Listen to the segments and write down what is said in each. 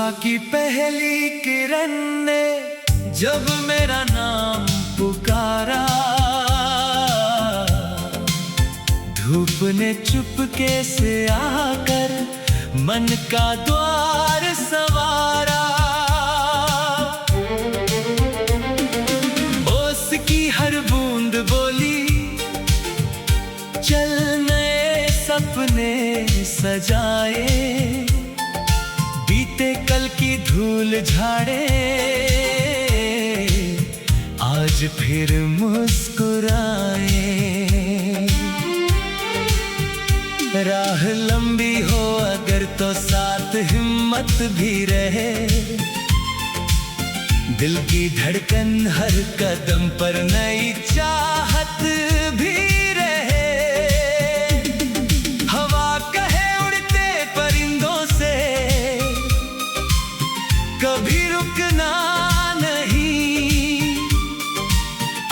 सुबह की पहली किरण ने जब मेरा नाम पुकारा, धूप ने चुपके से आकर मन का द्वार संवारा। ओस की हर बूंद बोली, चल नए सपने सजाए, बीते कल की धूल झाड़े, आज फिर मुस्कुराए। राह लंबी हो अगर तो साथ हिम्मत भी रहे, दिल की धड़कन हर कदम पर नई चाहत भी रहे। हवा कहे उड़ते परिंदों से, कभी रुकना नहीं,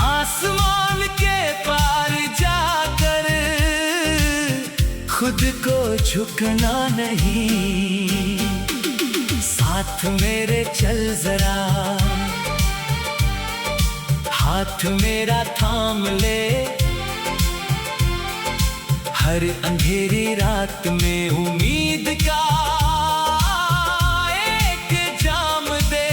आसमान के पार जाकर खुद को झुकना नहीं। साथ मेरे चल जरा, हाथ मेरा थाम ले, हर अंधेरी रात में उम्मीद का एक जाम दे।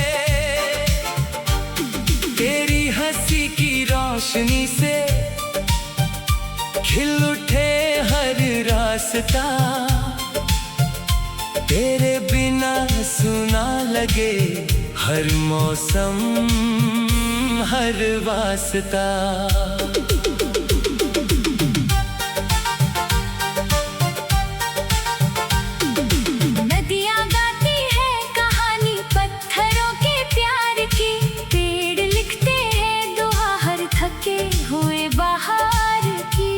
तेरी हंसी की रोशनी से खिल उठे हर रास्ता, तेरे बिना सुना लगे हर मौसम हर वास्ता। नदियाँ गाती है कहानी पत्थरों के प्यार की, पेड़ लिखते हैं दुआ हर थके हुए बहार की।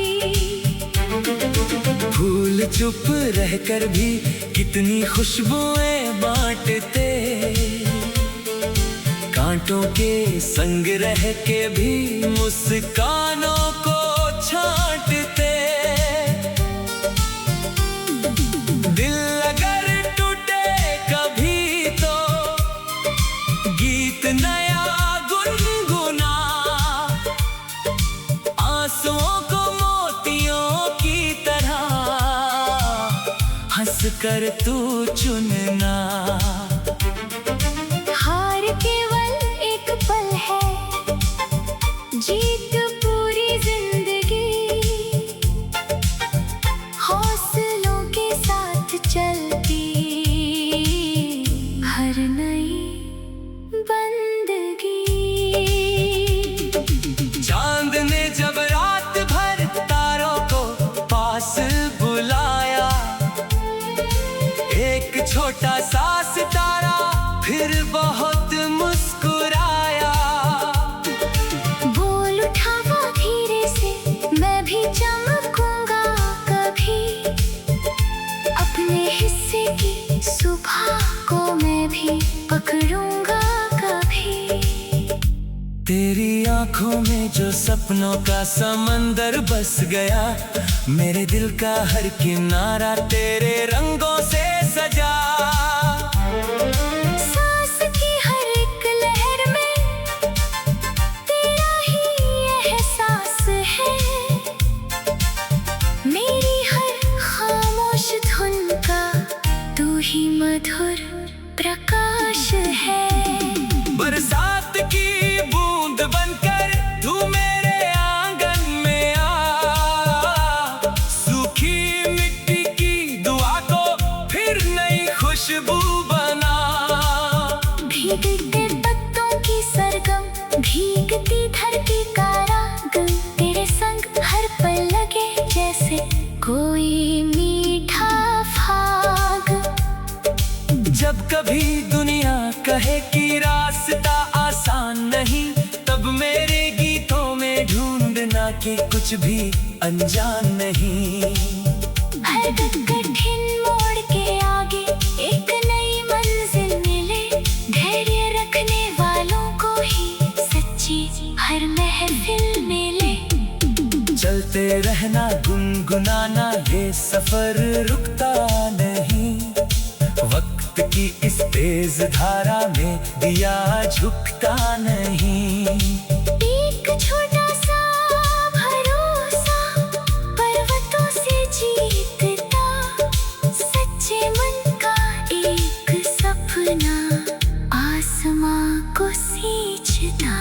फूल चुप रहकर भी कितनी खुशबुएं बांटते, कांटों के संग रह के भी मुस्कानों को छांटते। दिल अगर टूटे कभी तो गीत नया गुनगुना, आंसुओं को मोतियों की तरह हंस कर तू चुनना। हार केवल एक पल है, जीत पूरी जिंदगी, हौसलों के साथ चलती हर नई बंदगी। चांद ने जब रात भर तारों को पास बुलाया, एक छोटा सा सितारा फिर बहुत मुस्कुराया। बोल उठा वो धीरे से, मैं भी चमकूंगा कभी, अपने हिस्से की सुबह को मैं भी पकड़ूंगा कभी। तेरी आंखों में जो सपनों का समंदर बस गया, मेरे दिल का हर किनारा तेरे रंगों से सजा। सांस की हर एक लहर में तेरा ही एहसास है, मेरी हर खामोश धुन का तू ही मधुर प्रकाश है। बरसात की बूंद बनकर तू मेरे आंगन में आ, सूखी मिट्टी की दुआ को फिर नई खुशबू बना। भीगते पत्तों की सरगम, भीगती धरती का राग, तेरे संग हर पल लगे जैसे कोई मीठा फाग। जब कभी दुनिया कहे कि रास्ता आसान नहीं, तब मेरे गीतों में ढूंढना कि कुछ भी अनजान नहीं। हर कठिन मोड़ के आगे एक नई मंजिल मिले, धैर्य रखने वालों को ही सच्ची हर महफिल मिले। चलते रहना गुनगुनाना, ये सफर रुकता नहीं, वक्त वक्त की इस तेज धारा में दिया झुकता नहीं। एक छोटा सा भरोसा पर्वतों से जीतता, सच्चे मन का एक सपना आसमां को सींचता।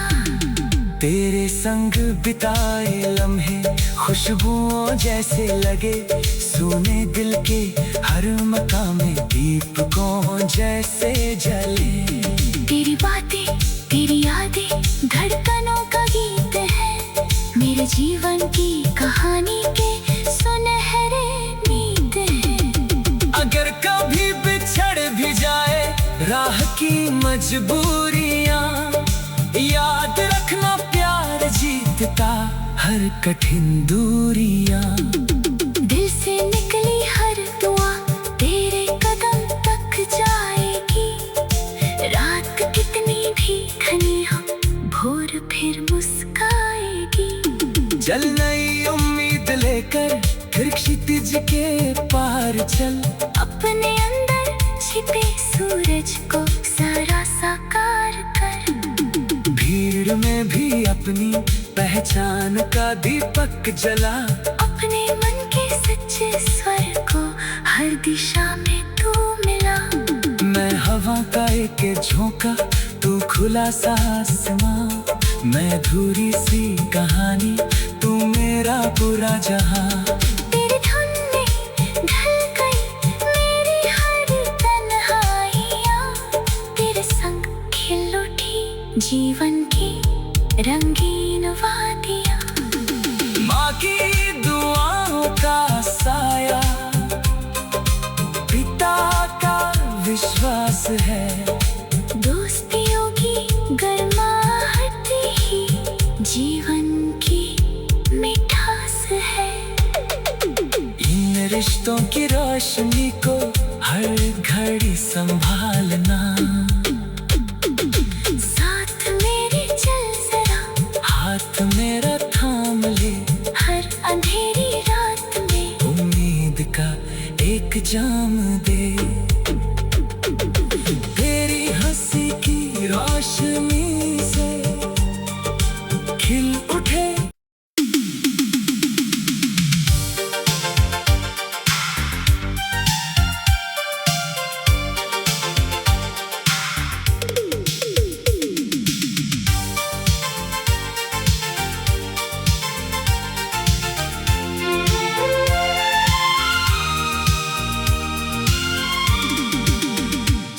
तेरे संग बिताए लम्हे खुशबुओं जैसे लगे, सुने दिल के हर मकाम में दीपकों जैसे जले। तेरी बातें तेरी यादें धड़कनों का गीत है, मेरे जीवन की कहानी के सुनहरे नींद है। अगर कभी बिछड़ भी जाए राह की मजबूरियां, याद रखना प्यार जीतता हर कठिन दूरियां। दिल से निकली हर दुआ तेरे कदम तक जाएगी, रात कितनी भी घनी हो भोर फिर मुस्काएगी। चल नई उम्मीद लेकर फिर क्षितिज के पार चल, अपने अंदर छिपे सूरज को सारा साकार कर। भीड़ में भी अपनी पहचान का दीपक जला, अपने मन के सच्चे स्वर को हर दिशा में तू मिला। मैं हवा का एक झोंका, तू खुला सा आसमां, मैं अधूरी सी कहानी, तू मेरा पूरा जहां। तेरी धुन में ढल गई मेरी हर तन्हाइयाँ, तेरे संग खिल उठी जीवन की रंगीन वादियाँ। माँ की दुआओं का साया, पिता का विश्वास है, दोस्तियों की गर्माहट ही जीवन की मिठास है। इन रिश्तों की रोशनी को हर घड़ी संभालना, साथ मेरे चल जरा, हाथ मेरा थाम ले, हर अंधेरी रात में उम्मीद का एक जाम दे। तेरी हंसी की रोशनी से खिल उठे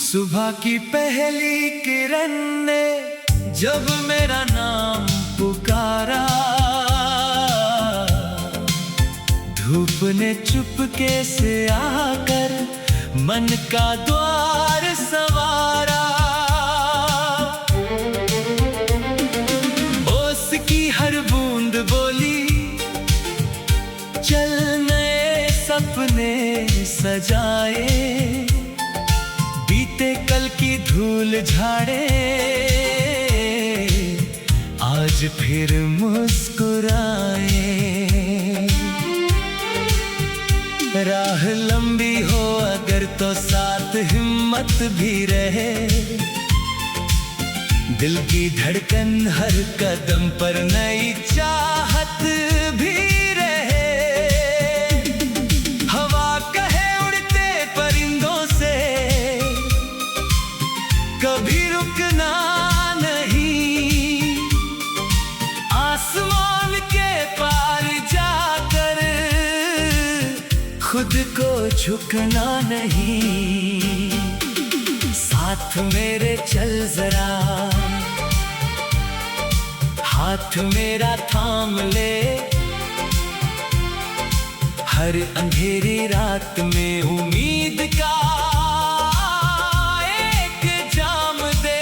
सुबह की पहली किरण ने जब मेरा नाम पुकारा, धूप ने चुपके से आकर मन का द्वार संवारा। ओस की हर बूंद बोली, चल नए सपने सजाए, बीते कल की धूल झाड़े, आज फिर मुस्कुराए। राह लंबी हो अगर तो साथ हिम्मत भी रहे, दिल की धड़कन हर कदम पर नई चाहत भी रहे। हवा कहे उड़ते परिंदों से, कभी रुकना नहीं, आसमान के पार जाकर खुद को झुकना नहीं। साथ मेरे चल जरा, हाथ मेरा थाम ले, हर अंधेरी रात में उम्मीद का एक जाम दे।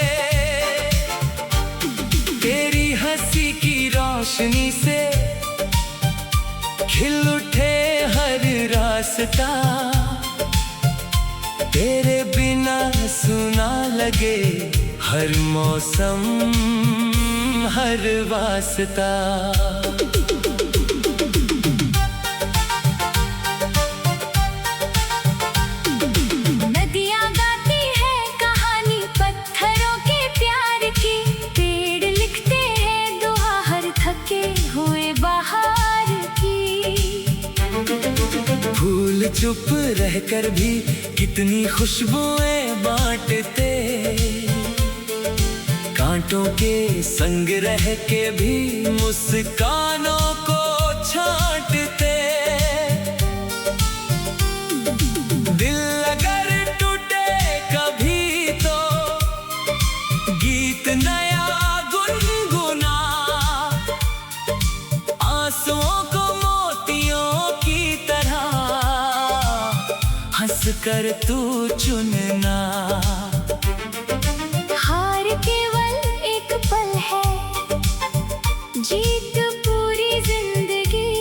तेरी हंसी की रोशनी से खिल उठे हर रास्ता, तेरे बिना सुना लगे हर मौसम हर वास्ता। नदियाँ गाती चुप रहकर भी कितनी खुशबुएं बांटते, कांटों के संग रह के भी मुस्कानों को छांटते। दिल अगर टूटे कभी तो गीत नया गुनगुना, आंसुओं को मोतियों की तरह हंस कर तू चुनना। हार केवल एक पल है, जीत पूरी जिंदगी।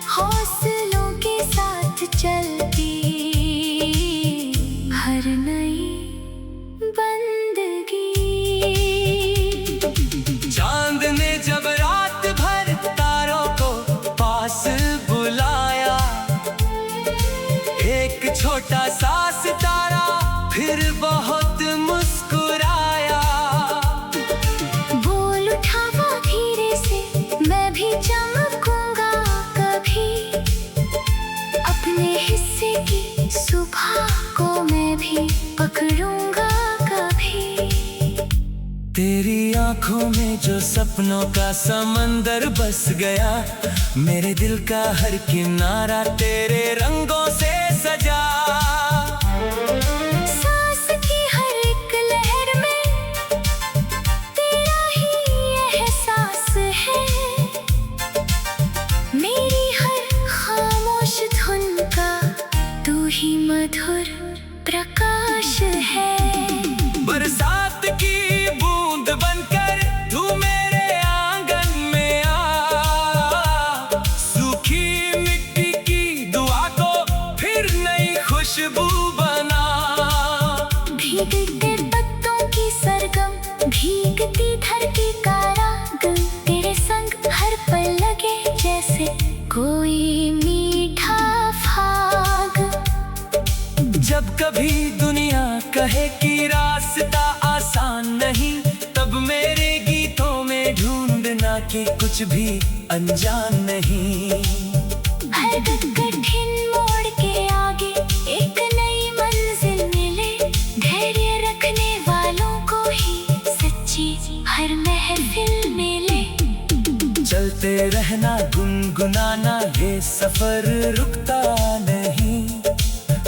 हौसलों के साथ चलती हर नई बंदगी। चांद ने जब रात भर तारों को पास बुलाया, एक छोटा सा सितारा फिर बहुत मुस्कुराया। बोल उठा वो धीरे से, मैं भी चमकूंगा कभी। अपने हिस्से की सुबह को मैं भी पकड़ूंगा कभी। तेरी आंखों में जो सपनों का समंदर बस गया, मेरे दिल का हर किनारा तेरे रंगों से सजा। सांस की हर एक लहर में तेरा ही एहसास है। मेरी हर खामोश धुन का तू ही मधुर प्रकाश है। बरसात की बूंद बनकर तू मेरे आंगन में आ, सूखी मिट्टी की दुआ को फिर नई खुशबू बना। भीगते पत्तों की सरगम, भीगती धरती का राग, तेरे संग हर पल लगे जैसे कोई मीठा फाग। जब कभी दुनिया कहे कि रास्ता आसान नहीं, तब मेरे गीतों में ढूंढना कि कुछ भी अनजान नहीं। हर कठिन मोड़ के आगे एक नई मंजिल मिले, धैर्य रखने वालों को ही सच्ची हर महफिल मिले। चलते रहना गुनगुनाना, ये सफर रुकता नहीं।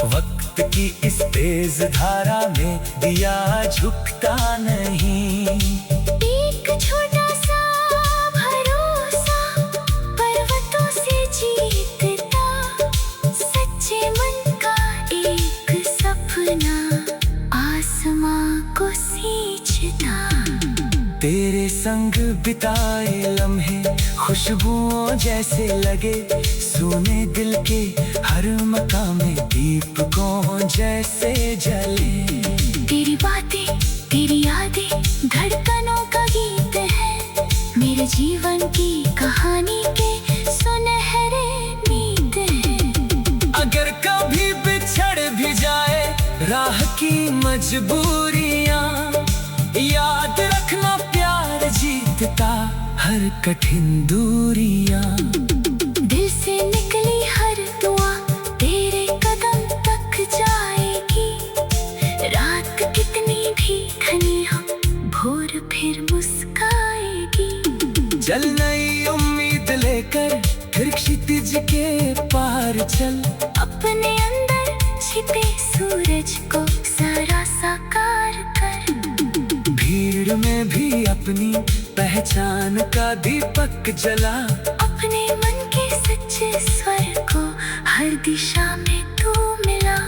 वक्त की इस तेज धारा में दिया झुकता नहीं। एक छोटा सा भरोसा पर्वतों से जीतता, सच्चे मन का एक सपना आसमां को सींचता। तेरे संग बिताए लम्हे खुशबुओं जैसे लगे, सोने दिल के हर मकाम में दीपकों जैसे जले। तेरी बातें तेरी यादें धड़कनों का गीत है, मेरे जीवन की कहानी के सुनहरे नीत है। अगर कभी बिछड़ भी जाए राह की मजबूरियां, याद रखना प्यार जीतता हर कठिन दूरियां। दिल से निकली हर दुआ तेरे कदम तक जाएगी। रात कितनी भी घनी हो, भोर फिर मुस्काएगी। चल नई उम्मीद लेकर फिर क्षितिज के पार चल, अपने अंदर छिपे सूरज को सारा साकार कर। भीड़ में भी अपनी पहचान का दीपक जला। अपने मन के सच्चे स्वर को हर दिशा में तू मिला।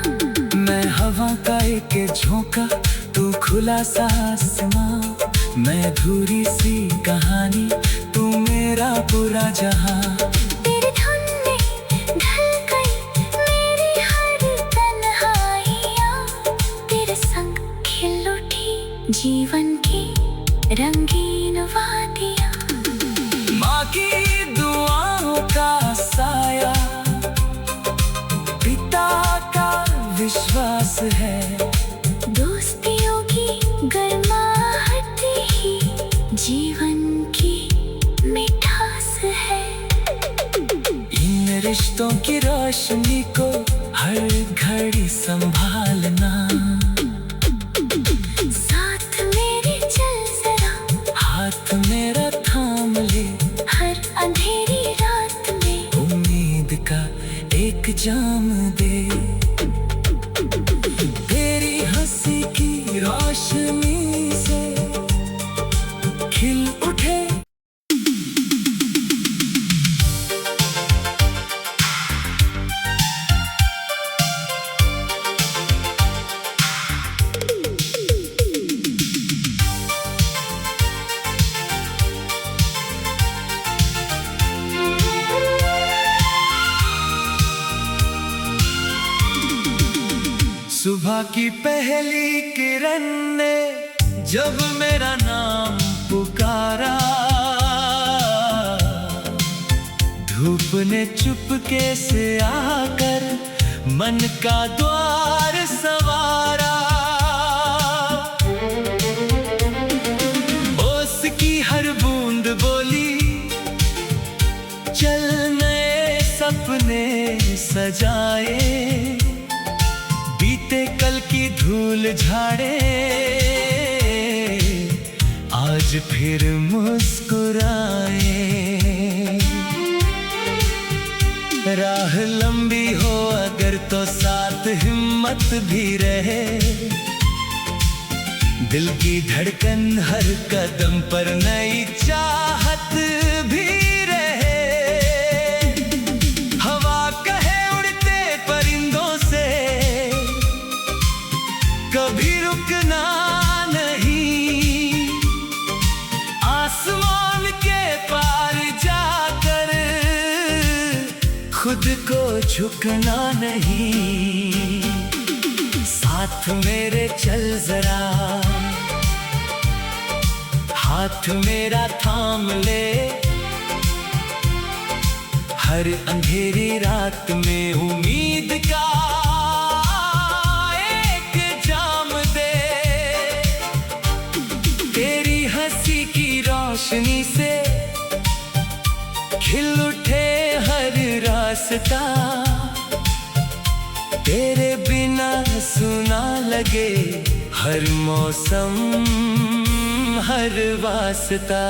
मैं हवा का एक झोंका, तू खुला सा आसमां। मैं अधूरी सी कहानी, तू मेरा पूरा जहां। तेरी धुन में ढल गई मेरी हर तन्हाइयाँ, तेरे संग खिल उठी जीवन की रंगीन वादियाँ। माँ की दुआओं का साया, पिता का विश्वास है, दोस्तियों की गर्माहट ही जीवन की मिठास है। इन रिश्तों की रोशनी को हर घड़ी संभालना। साथ मेरे चल जरा, हाथ मेरा थाम ले, हर अंधेरी रात में उम्मीद का एक जाम दे। तेरी हंसी की रोशनी से खिल उठे सुबह की पहली किरण ने जब मेरा नाम पुकारा, धूप ने चुपके से आकर मन का द्वार संवारा। ओस की हर बूंद बोली, चल नए सपने सजाए, बीते कल की धूल झाड़े, आज फिर मुस्कुराए। राह लंबी हो अगर तो साथ हिम्मत भी रहे, दिल की धड़कन हर कदम पर नई चाहत भी रहे। हवा कहे उड़ते परिंदों से कभी रुकना नहीं, आसमान के पार जाकर खुद को झुकना नहीं। साथ मेरे चल जरा, हाथ मेरा थाम ले, हर अंधेरी रात में उम्मीद का एक जाम दे। तेरी हंसी की रोशनी से खिल उठे हर रास्ता, तेरे बिना सुना लगे हर मौसम हर वास्ता।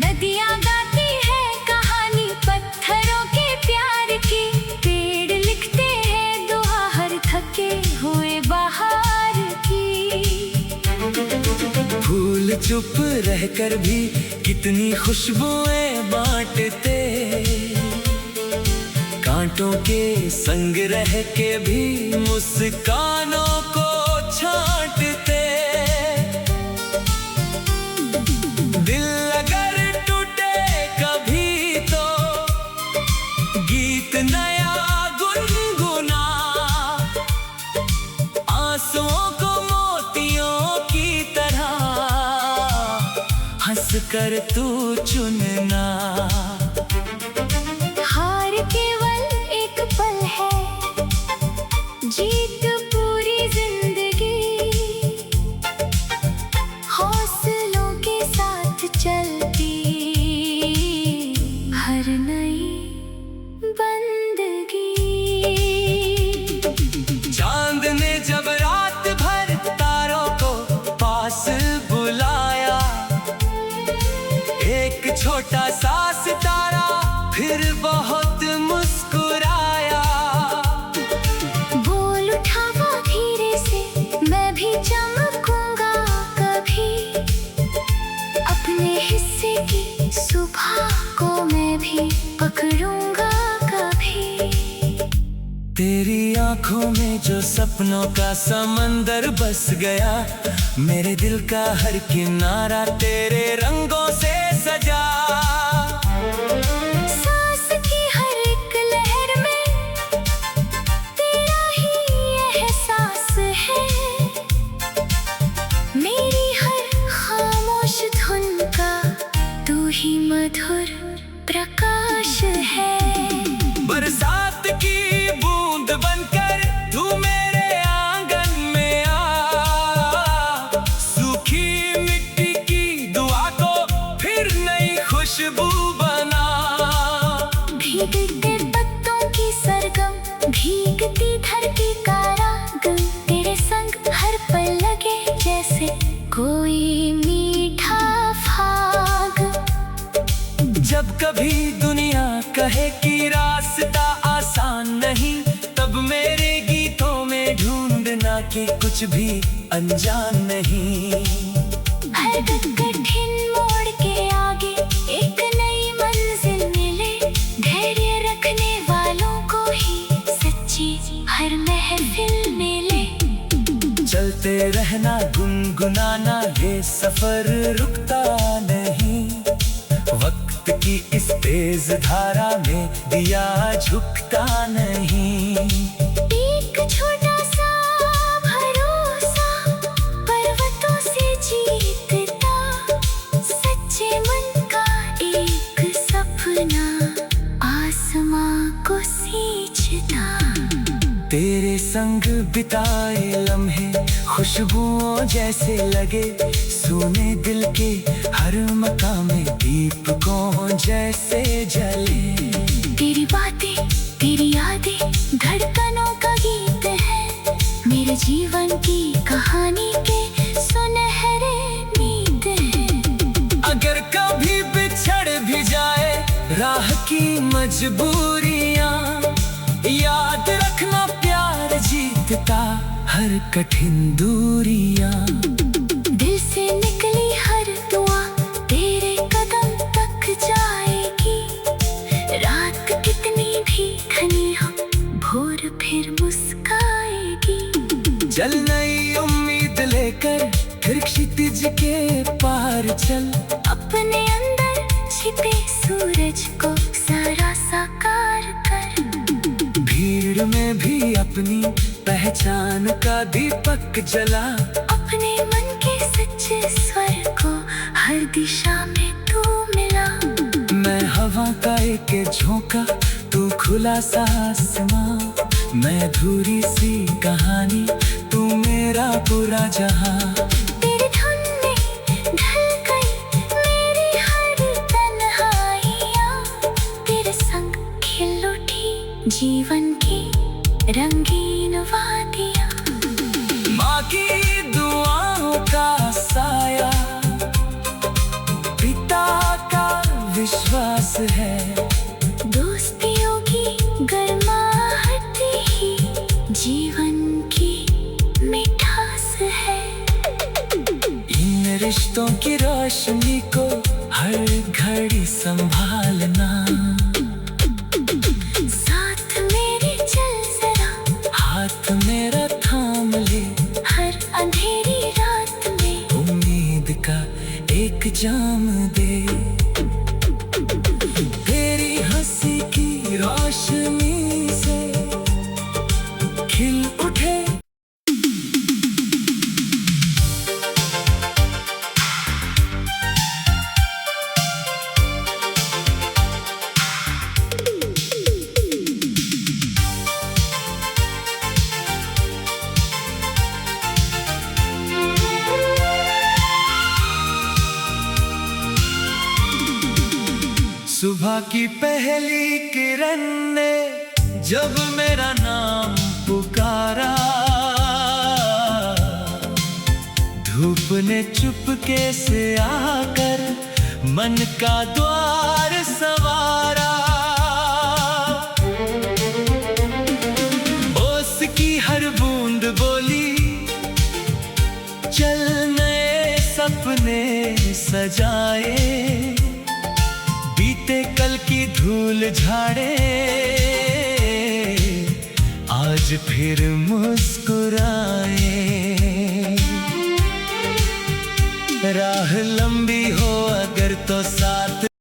नदियाँ गाती है कहानी पत्थरों के प्यार की, पेड़ लिखते हैं दुआ हर थके हुए बहार की। फूल चुप रहकर भी कितनी खुशबुएं बांटते, कांटों के संग रह के भी मुस्कानों को छांटते। दिल अगर टूटे कभी तो गीत नया गुनगुना, आंसुओं को मोतियों की तरह हंस कर तू चुनना। हार केवल एक पल है, जीत पूरी जिंदगी, हौसलों के साथ चलती हर नई बंदगी। चांद ने जब रात भर तारों को पास बुलाया, एक छोटा सा सितारा फिर बहुत मुस्कुराया। बोल उठा वो धीरे से, मैं भी चमकूंगा कभी, अपने हिस्से की सुबह को मैं भी पकड़ूंगा कभी। तेरी आंखों में जो सपनों का समंदर बस गया, मेरे दिल का हर किनारा तेरे रंगों से सजा। सांस की हर एक लहर में तेरा ही एहसास है, मेरी हर खामोश धुन का तू ही मधुर प्रकाश है। बरसात की बूंद बनकर तू मेरे आंगन में आ, सूखी मिट्टी कभी दुनिया कहे कि रास्ता आसान नहीं, तब मेरे गीतों में ढूंढना कि कुछ भी अनजान नहीं। हर कठिन मोड़ के आगे एक नई मंजिल मिले, धैर्य रखने वालों को ही सच्ची हर महफिल मिले। चलते रहना गुनगुनाना, ये सफर रुकता नहीं, वक्त की इस तेज धारा में दिया झुकता नहीं। एक छोटा सा भरोसा पर्वतों से जीतता, सच्चे मन का एक सपना आसमां को सींचता। तेरे संग बिताए लम्हे खुशबुओं जैसे लगे, सुने दिल के हर मकाम में दीपकों जैसे जले। तेरी बातें तेरी यादें धड़कनों का गीत है, मेरे जीवन की कहानी के सुनहरे नींद है। अगर कभी बिछड़ भी जाए राह की मजबूरियां, याद रखना प्यार जीतता हर कठिन दूरियां। दिल से निकली हर दुआ तेरे कदम तक जाएगी, रात कितनी भी घनी हो भोर फिर मुस्काएगी। चल नई उम्मीद लेकर फिर क्षितिज के पार चल, अपने अंदर छिपे सूरज को सारा साकार कर। भीड़ में भी अपनी पहचान का दीपक जला, अपने मन के सच्चे स्वर को हर दिशा में तू मिला। मैं हवा का एक झोंका, तू खुला सा आसमां, मैं अधूरी सी कहानी, तू मेरा पूरा जहां। तेरी धुन में ढल गई मेरी हर तन्हाइयाँ, तेरे संग खिल उठी जीवन की रंगीन वादियाँ। माँ की दुआओं का साया, पिता का विश्वास है, दोस्तियों की गर्माहट ही जीवन की मिठास है। इन रिश्तों की रोशनी को हर घड़ी संभालना, साथ मेरे चल जरा, हाथ मेरा थाम ले, हर अंधेरी रात में उम्मीद का एक जाम दे। तेरी हंसी की रोशनी से खिल उठे सुबह की पहली किरण ने जब मेरा नाम पुकारा, धूप ने चुपके से आकर मन का द्वार संवारा। ओस की हर बूंद बोली, चल नए सपने सजाए, बीते कल की धूल झाड़े, आज फिर मुस्कुराए। राह लंबी हो अगर तो साथ